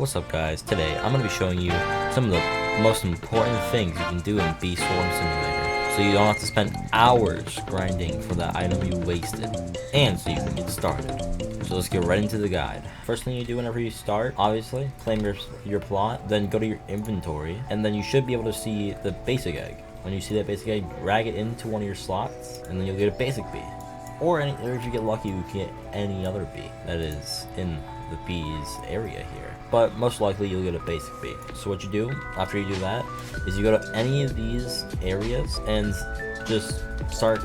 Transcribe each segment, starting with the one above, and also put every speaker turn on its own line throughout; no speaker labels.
What's up guys, today I'm going to be showing you some of the most important things you can do in Bee Swarm Simulator, so you don't have to spend hours grinding for that item you wasted, and so you can get started. So let's get right into the guide. First thing you do whenever you start, obviously, claim your plot, then go to your inventory, and then you should be able to see the basic egg. When you see that basic egg, drag it into one of your slots, and then you'll get a basic bee. Or if you get lucky, you can get any other bee that is in the bee's area here. But most likely you'll get a basic bee. So what you do after you do that is you go to any of these areas and just start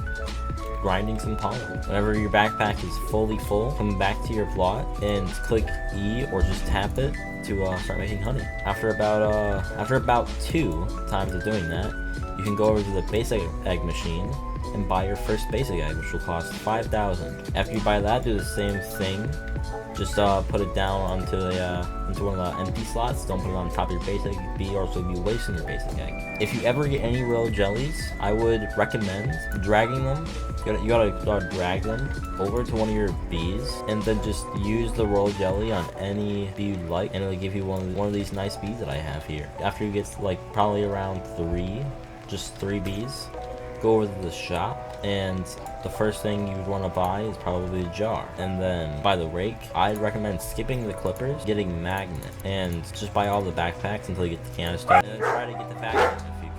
grinding some pollen. Whenever your backpack is fully full, come back to your plot and click E or just tap it to start making honey. After about 2 times of doing that, you can go over to the basic egg machine and buy your first basic egg, which will cost 5,000. After you buy that, do the same thing. Just put it down onto one of the empty slots. Don't put it on top of your basic bee, or else you'll be wasting your basic egg. If you ever get any royal jellies, I would recommend dragging them. You gotta drag them over to one of your bees, and then just use the royal jelly on any bee you'd like, and it'll give you one of these nice bees that I have here. After you get to like probably around 3 bees, go over to the shop, and the first thing you'd want to buy is probably a jar, and then buy the rake. I'd recommend skipping the clippers, getting magnet, and just buy all the backpacks until you get the canister, and then try to get the vacuum if you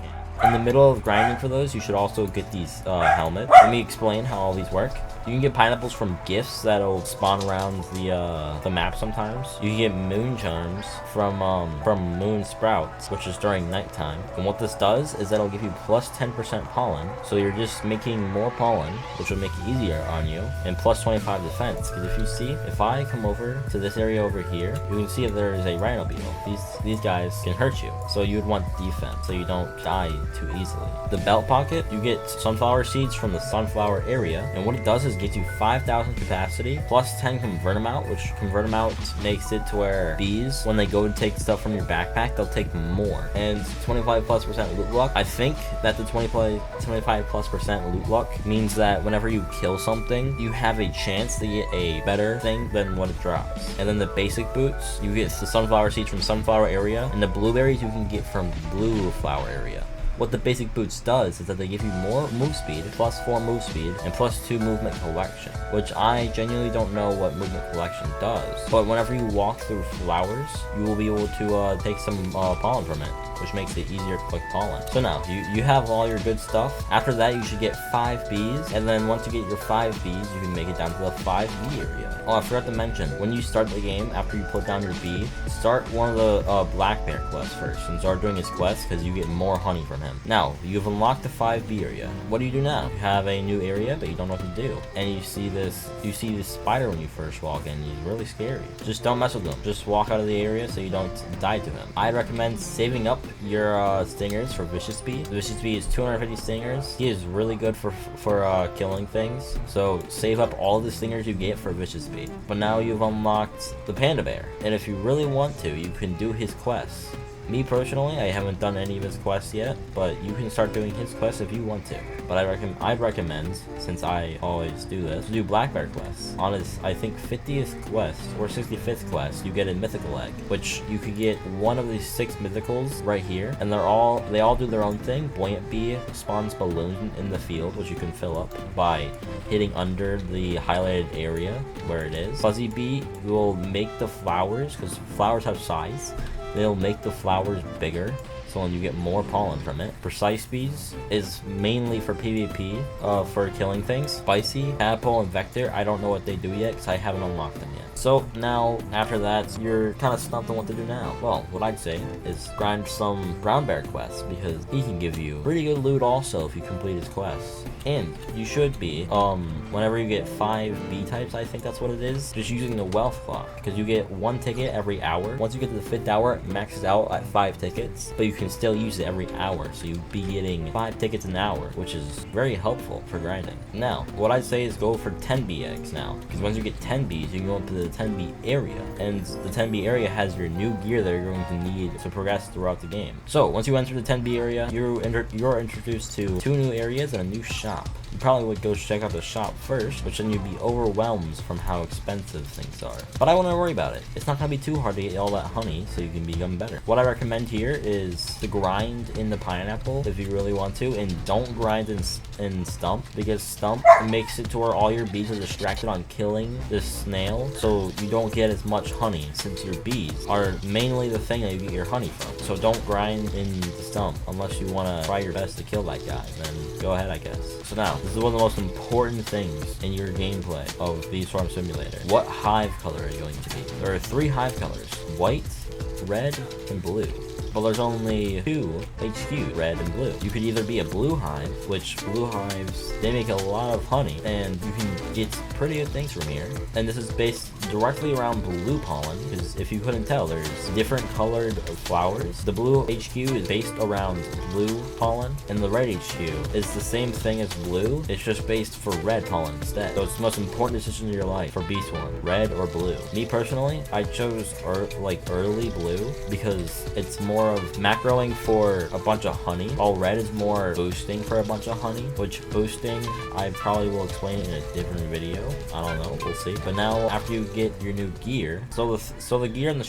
can. In the middle of grinding for those, you should also get these helmets. Let me explain how all these work. You can get pineapples from gifts that'll spawn around the map sometimes. You can get moon charms from moon sprouts, which is during nighttime. And what this does is that'll give you plus 10% pollen, so you're just making more pollen, which will make it easier on you, and plus 25 defense. Because if you see, if I come over to this area over here, you can see if there is a rhino beetle. These guys can hurt you, so you would want defense so you don't die too easily. The belt pocket, you get sunflower seeds from the sunflower area, and what it does is gets you 5,000 capacity plus 10 convert them out, which convert them out makes it to where bees, when they go to take stuff from your backpack, they'll take more. And 25+% loot luck. I think that the 25+% loot luck means that whenever you kill something, you have a chance to get a better thing than what it drops. And then the basic boots, you get the sunflower seeds from sunflower area, and the blueberries you can get from blue flower area. What the basic boots does is that they give you more move speed, plus 4 move speed, and plus 2 movement collection, which I genuinely don't know what movement collection does. But whenever you walk through flowers, you will be able to take some pollen from it, which makes it easier to collect pollen. So now, you have all your good stuff. After that, you should get 5 bees, and then once you get your 5 bees, you can make it down to the 5 bee area. Oh, I forgot to mention, when you start the game, after you put down your bee, start one of the black bear quests first, and start doing his quests, because you get more honey from him. Now, you've unlocked the 5 bee area. What do you do now? You have a new area, but you don't know what to do. And you see this spider when you first walk in. He's really scary. Just don't mess with him. Just walk out of the area so you don't die to him. I'd recommend saving up your stingers for Vicious Bee. Vicious Bee is 250 stingers. He is really good for killing things. So save up all the stingers you get for Vicious Bee. But now you've unlocked the panda bear. And if you really want to, you can do his quests. Me personally, I haven't done any of his quests yet, but you can start doing his quests if you want to. But I'd recommend, since I always do this, do black bear quests. On his, I think, 50th quest or 65th quest, you get a mythical egg, which you could get one of these 6 mythicals right here, and they all do their own thing. Buoyant Bee spawns balloon in the field, which you can fill up by hitting under the highlighted area where it is. Fuzzy Bee will make the flowers, because flowers have size. They'll make the flowers bigger, so you get more pollen from it. Precise Bees is mainly for PvP, for killing things. Spicy, Tadpole, and Vector, I don't know what they do yet, because I haven't unlocked them yet. So now, after that, you're kind of stumped on what to do now. Well, what I'd say is grind some brown bear quests, because he can give you pretty good loot also if you complete his quests. And you should be, whenever you get 5 bee types, I think that's what it is, just using the wealth clock, because you get 1 ticket every hour. Once you get to the 5th hour, it maxes out at 5 tickets, but you can still use it every hour, so you'd be getting 5 tickets an hour, which is very helpful for grinding. Now, what I'd say is go for 10 bee eggs now, because once you get 10 bees, you can go up to the 10B area, and the 10B area has your new gear that you're going to need to progress throughout the game. So once you enter the 10B area, you're introduced to 2 new areas and a new shop. You probably would go check out the shop first, which then you'd be overwhelmed from how expensive things are. But I wouldn't worry about it. It's not going to be too hard to get all that honey so you can become better. What I recommend here is to grind in the pineapple if you really want to, and don't grind in stump, because stump makes it to where all your bees are distracted on killing this snail, so you don't get as much honey, since your bees are mainly the thing that you get your honey from. So don't grind in the stump unless you want to try your best to kill that guy. Then go ahead, I guess. So now, this is one of the most important things in your gameplay of Bee Swarm Simulator. What hive color are you going to be? There are 3 hive colors: white, red, and blue. But there's only 2 HQ, red and blue. You could either be a blue hive, which blue hives, they make a lot of honey, and you can get pretty good things from here. And this is based directly around blue pollen, because if you couldn't tell, there's different colored flowers. The blue HQ is based around blue pollen, and the red HQ is the same thing as blue, it's just based for red pollen instead. So it's the most important decision in your life for Bee Swarm, red or blue. Me personally, I chose early blue because it's more of macroing for a bunch of honey, while red is more boosting for a bunch of honey, which boosting I probably will explain in a different video. I don't know, we'll see. But now after you get your new gear, so the gear in the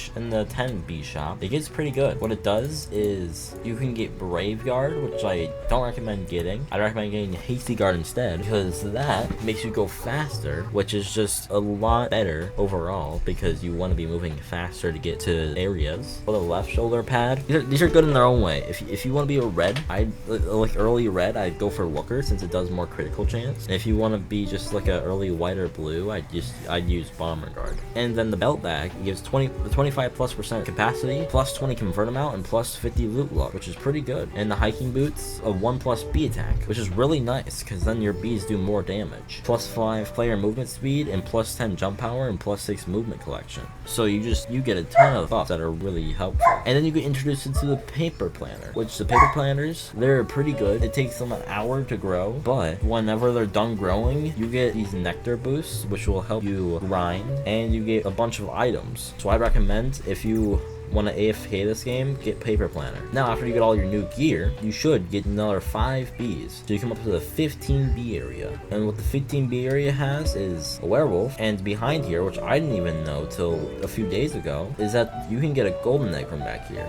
10B shop, it gets pretty good. What it does is you can get Brave Guard, which I don't recommend getting. I recommend getting Hasty Guard instead, because that makes you go faster, which is just a lot better overall, because you want to be moving faster to get to areas. For the left shoulder pad, these are good in their own way. If you want to be a red, like early red, I'd go for Looker since it does more critical chance. And if you want to be just like a early white or blue, I'd use Bomber Guard. And then the belt bag gives 25+% capacity, +20 convert amount, and +50 loot luck, which is pretty good. And the hiking boots, a 1+ bee attack, which is really nice because then your bees do more damage. +5 player movement speed, and +10 jump power, and +6 movement collection. So you get a ton of buffs that are really helpful. And then you get introduced into the paper planner, which the paper planters, they're pretty good. It takes them an hour to grow, but whenever they're done growing, you get these nectar boosts, which will help you grind, and you get a bunch of items. So I recommend, if you want to AFK this game, get paper planner. Now after you get all your new gear, you should get another 5 bees, so you come up to the 15B area. And what the 15B area has is a werewolf, and behind here, which I didn't even know till a few days ago, is that you can get a golden egg from back here.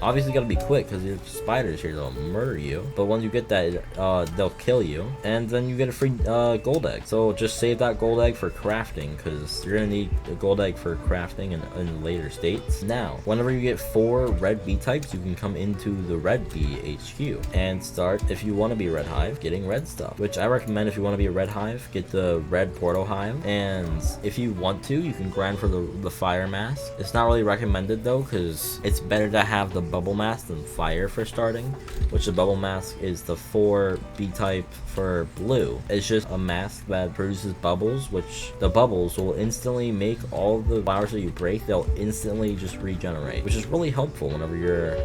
Obviously, you gotta be quick because there's spiders here that'll murder you. But when you get that, they'll kill you, and then you get a free gold egg. So just save that gold egg for crafting, because you're gonna need a gold egg for crafting in later states. Now, whenever you get 4 red bee types, you can come into the red bee HQ and start, if you want to be red hive, getting red stuff. Which I recommend, if you want to be a red hive, get the red portal hive. And if you want to, you can grind for the fire mask. It's not really recommended though, because it's better to have the bubble mask than fire for starting, which the bubble mask is the 4 B type for blue. It's just a mask that produces bubbles, which the bubbles will instantly make all the flowers that you break, they'll instantly just regenerate, which is really helpful whenever you're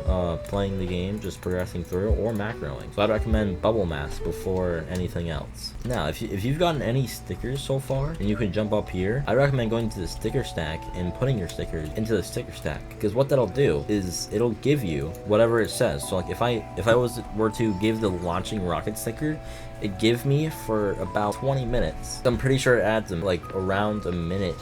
playing the game, just progressing through, or macroing. So I'd recommend bubble mask before anything else. Now, if you've gotten any stickers so far, and you can jump up here, I recommend going to the sticker stack and putting your stickers into the sticker stack, because what that'll do is it'll give you whatever it says. So like if I were to give the launching rocket sticker, it give me for about 20 minutes. I'm pretty sure it adds them like around a minute,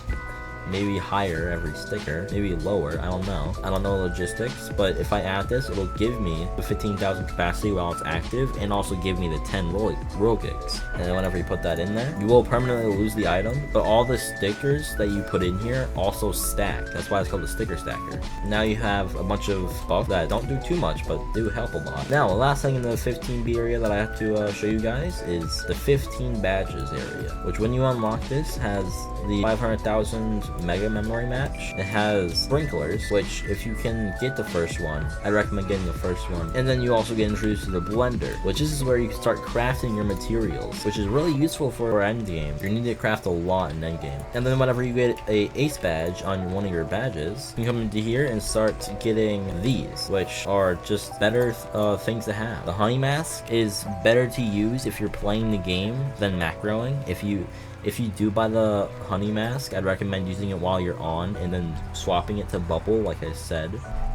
maybe higher every sticker, maybe lower, I don't know logistics. But if I add this, it'll give me the 15,000 capacity while it's active, and also give me the 10 roll kicks. And then whenever you put that in there, you will permanently lose the item, but all the stickers that you put in here also stack. That's why it's called the sticker stacker. Now you have a bunch of buffs that don't do too much, but do help a lot. Now, the last thing in the 15B area that I have to show you guys is the 15 badges area, which when you unlock this has the 500,000 mega memory match. It has sprinklers, which if you can get the first one, I recommend getting the first one. And then you also get introduced to the blender, which is where you can start crafting your materials, which is really useful for endgame. You need to craft a lot in endgame. And then whenever you get a ace badge on one of your badges, you can come into here and start getting these, which are just better things to have. The honey mask is better to use if you're playing the game than macroing. if you do buy the honey mask, I'd recommend using it while you're on and then swapping it to bubble like I said.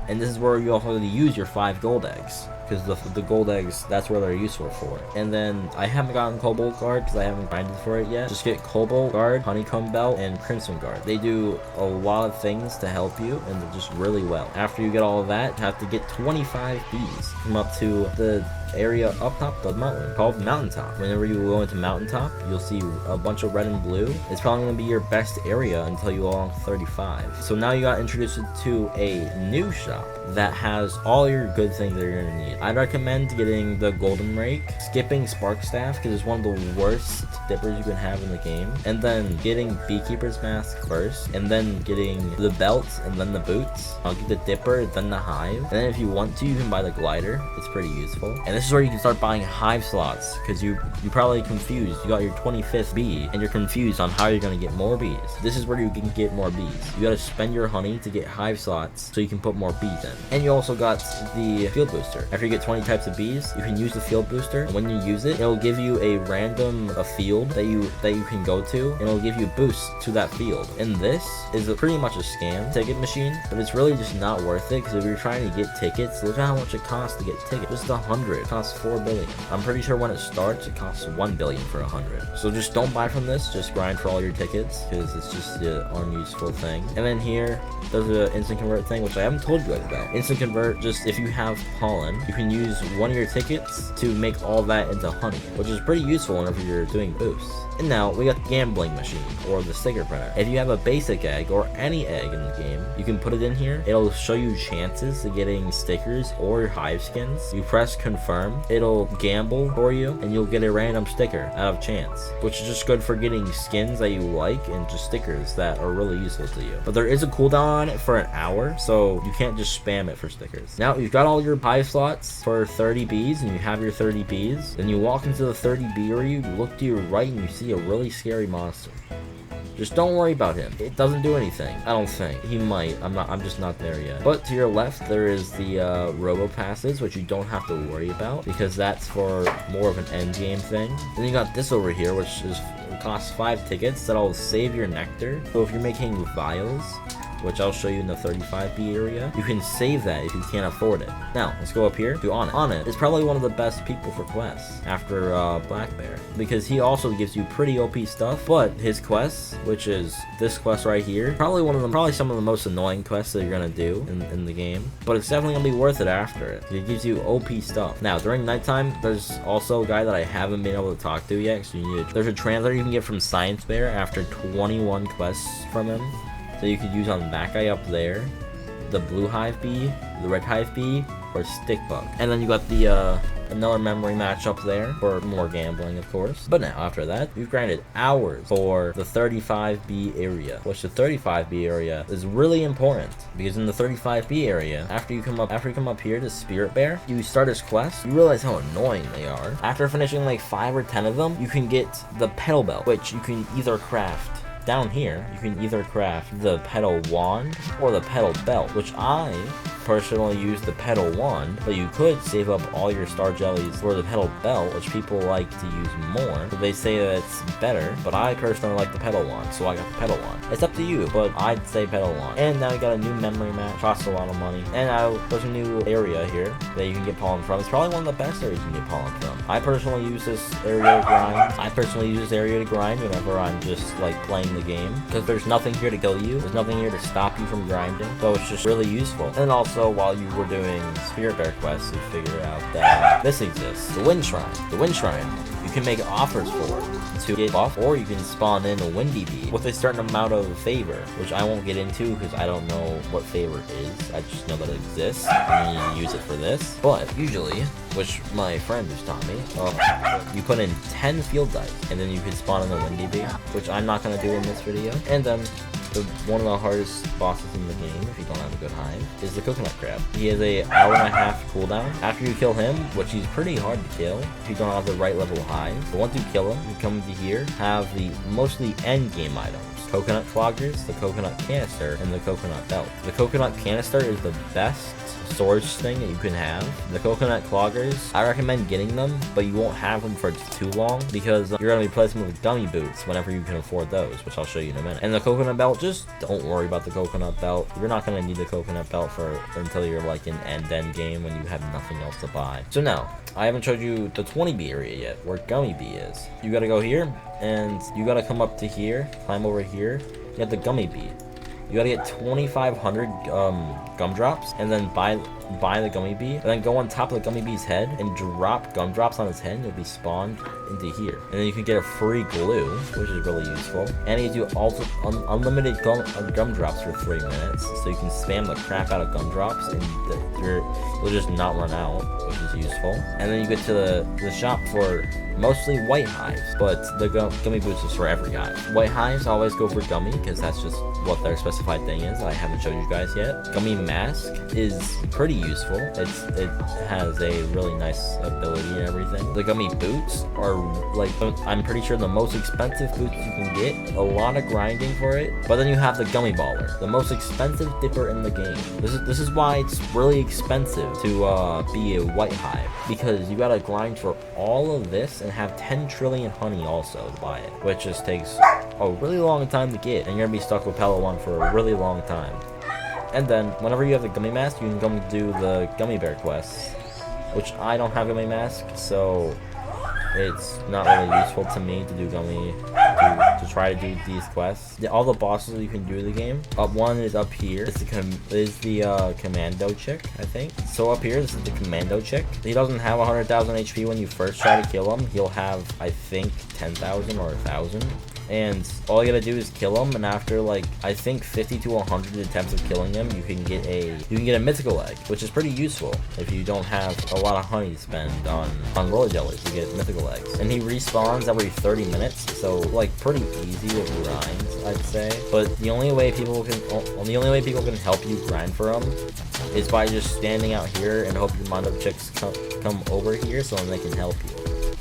And this is where you also use your 5 gold eggs, because the gold eggs, that's where they're useful for. And then I haven't gotten Cobalt Guard because I haven't grinded for it yet. Just get Cobalt Guard, Honeycomb Belt, and Crimson Guard. They do a lot of things to help you, and they're just really well. After you get all of that, you have to get 25 bees. Come up to the area up top the mountain called Mountaintop. Whenever you go into Mountaintop, you'll see a bunch of red and blue. It's probably going to be your best area until you unlock 35. So now you got introduced to a new shop that has all your good things that you're going to need. I'd recommend getting the Golden Rake, skipping Spark Staff because it's one of the worst dippers you can have in the game, and then getting Beekeeper's Mask first, and then getting the belts and then the boots. I'll get the dipper, then the hive, and then if you want to, you can buy the glider. It's pretty useful. And this is where you can start buying hive slots, because you're probably confused. You got your 25th bee and you're confused on how you're going to get more bees. This is where you can get more bees. You got to spend your honey to get hive slots so you can put more bees in. And you also got the field booster. After you get 20 types of bees, you can use the field booster, and when you use it, it'll give you a random field that you can go to, and it'll give you boosts to that field. And this is pretty much a scam ticket machine, but it's really just not worth it, because if you're trying to get tickets, look at how much it costs to get tickets. Just 100 costs 4 billion. I'm pretty sure when it starts, it costs 1 billion for 100. So just don't buy from this, just grind for all your tickets, because it's just an unuseful thing. And then here, there's an instant convert thing, which I haven't told you guys about. Instant convert, just if you have pollen, you can use one of your tickets to make all that into honey, which is pretty useful whenever you're doing boosts. And now we got the gambling machine, or the sticker printer. If you have a basic egg or any egg in the game, you can put it in here. It'll show you chances of getting stickers or hive skins. You press confirm, it'll gamble for you, and you'll get a random sticker out of chance, which is just good for getting skins that you like and just stickers that are really useful to you. But there is a cooldown on it for an hour, so you can't just spam it for stickers. Now you've got all your hive slots for 30 bees, and you have your 30 bees. Then you walk into the 30 bee area, you look to your right, and you see a really scary monster. Just don't worry about him. It doesn't do anything. I don't think. He might. I'm just not there yet. But to your left, there is the robo passes, which you don't have to worry about, because that's for more of an end game thing. Then you got this over here, which costs 5 tickets that'll save your nectar. So if you're making vials, which I'll show you in the 35B area, you can save that if you can't afford it. Now, let's go up here to On It. On It is probably one of the best people for quests after Black Bear, because he also gives you pretty OP stuff, but his quests, which is this quest right here, probably some of the most annoying quests that you're gonna do in the game, but it's definitely gonna be worth it after it. It gives you OP stuff. Now, during nighttime, there's also a guy that I haven't been able to talk to yet, so there's a translator you can get from Science Bear after 21 quests from him. So you could use on that guy up there, the blue hive bee, the red hive bee, or stick bug. And then you got the another memory match up there for more gambling, of course. But now after that, you've grinded hours for the 35B area, which the 35B area is really important, because in the 35B area, after you come up here to Spirit Bear, you start his quest, you realize how annoying they are. After finishing like 5 or 10 of them, you can get the petal belt, which you can either craft down here. You can either craft the petal wand or the petal belt, which I personally use the petal wand, but you could save up all your star jellies for the petal belt, which people like to use more. So they say that it's better, but I personally like the petal wand, so I got the petal wand. It's up to you, but I'd say petal wand. And now you got a new memory match, costs a lot of money. And now there's a new area here that you can get pollen from. It's probably one of the best areas you can get pollen from. I personally use this area to grind. Whenever I'm just like playing the game, because there's nothing here to kill you. There's nothing here to stop you from grinding, so it's just really useful. And also, while you were doing Spirit Bear quests, you figured out that this exists. The Wind Shrine. The Wind Shrine, you can make offers for to get buff, or you can spawn in a Windy Bee with a certain amount of favor, which I won't get into because I don't know what favor is. I just know that it exists, and you need to use it for this. But usually, which my friend just taught me, you put in 10 field dice, and then you can spawn in a Windy Bee, which I'm not going to do in this video. And then one of the hardest bosses in the game, if you don't have a good hive, is the coconut crab. He has a hour-and-a-half cooldown. After you kill him, which he's pretty hard to kill if you don't have the right level hive. But once you kill him, you come into here, have the mostly endgame items. Coconut cloggers, the coconut canister, and the coconut belt. The coconut canister is the best storage thing that you can have. The coconut cloggers, I recommend getting them, but you won't have them for too long because you're going to be replacing them with gummy boots whenever you can afford those, which I'll show you in a minute. And the coconut belt, just don't worry about the coconut belt. You're not going to need the coconut belt until you're like in end game when you have nothing else to buy. So now, I haven't showed you the 20 bee area yet, where Gummy Bee is. You gotta go here, and you gotta come up to here, climb over here. You have the Gummy Bee. You gotta get 2,500 gumdrops, and then buy the Gummy Bee, and then go on top of the Gummy Bee's head and drop gumdrops on his head, and you'll be spawned into here. And then you can get a free glue, which is really useful. And you do also unlimited gumdrops for 3 minutes, so you can spam the crap out of gumdrops, and you'll just not run out, which is useful. And then you get to the shop for mostly white hives, but the gummy boots is for every hive. White hives always go for gummy, because that's just what their specified thing is. I haven't showed you guys yet. Gummy mask is pretty useful. It has a really nice ability and everything. The gummy boots are like, I'm pretty sure the most expensive boots you can get. A lot of grinding for it. But then you have the gummy baller, the most expensive dipper in the game. This is why it's really expensive to be a white hive, because you gotta grind for all of this and have 10 trillion honey also to buy it, which just takes a really long time to get, and you're gonna be stuck with Pella 1 for a really long time. And then whenever you have the gummy mask, you can come do the gummy bear quests, which I don't have gummy mask, so it's not really useful to me to do to try to do these quests. All the bosses you can do in the game. One is up here. It's the commando chick, I think. So up here, this is the commando chick. He doesn't have 100,000 HP when you first try to kill him. He'll have, I think, 10,000 or 1,000. And all you gotta do is kill him, and after like I think 50 to 100 attempts of killing him, you can get a mythical egg, which is pretty useful if you don't have a lot of honey to spend on roller jellies. You get mythical eggs, and he respawns every 30 minutes, so like pretty easy to grind, I'd say. But the only way people can help you grind for him is by just standing out here and hope your Mountaintop chicks come over here so then they can help you,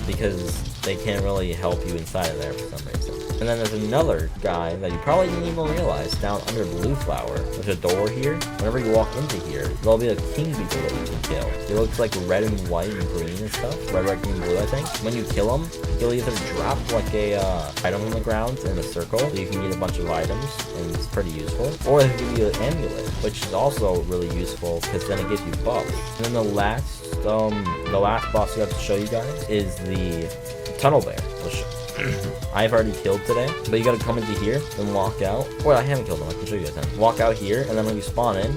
because they can't really help you inside of there for some reason. And then there's another guy that you probably didn't even realize down under Blue Flower. There's a door here. Whenever you walk into here, there'll be a king beetle that you can kill. It looks like red and white and green and stuff. Red, green, blue, I think. When you kill him, he'll either drop like a item on the ground in a circle, so you can get a bunch of items, and it's pretty useful. Or he'll give you an amulet, which is also really useful, because then it gives you buffs. And then the last boss we have to show you guys is the Tunnel Bear, which I've already killed today. But you gotta come into here and walk out. Well, I haven't killed him. I can show you guys then. Walk out here, and then when you spawn in,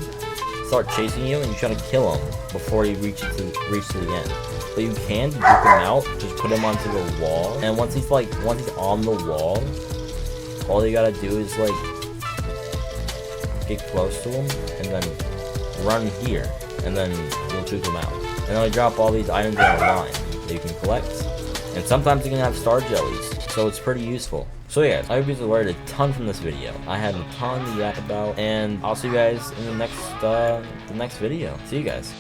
start chasing you, and you try to kill him before you reach to the end. But you can juke him out. Just put him onto the wall, and once he's on the wall, all you gotta do is like get close to him, and then run here, and then you'll juke him out. And then I drop all these items in a line that you can collect. And sometimes you can have star jellies, so it's pretty useful. So yeah, I hope you learned a ton from this video. I had a ton to yap about, and I'll see you guys in the next video. See you guys.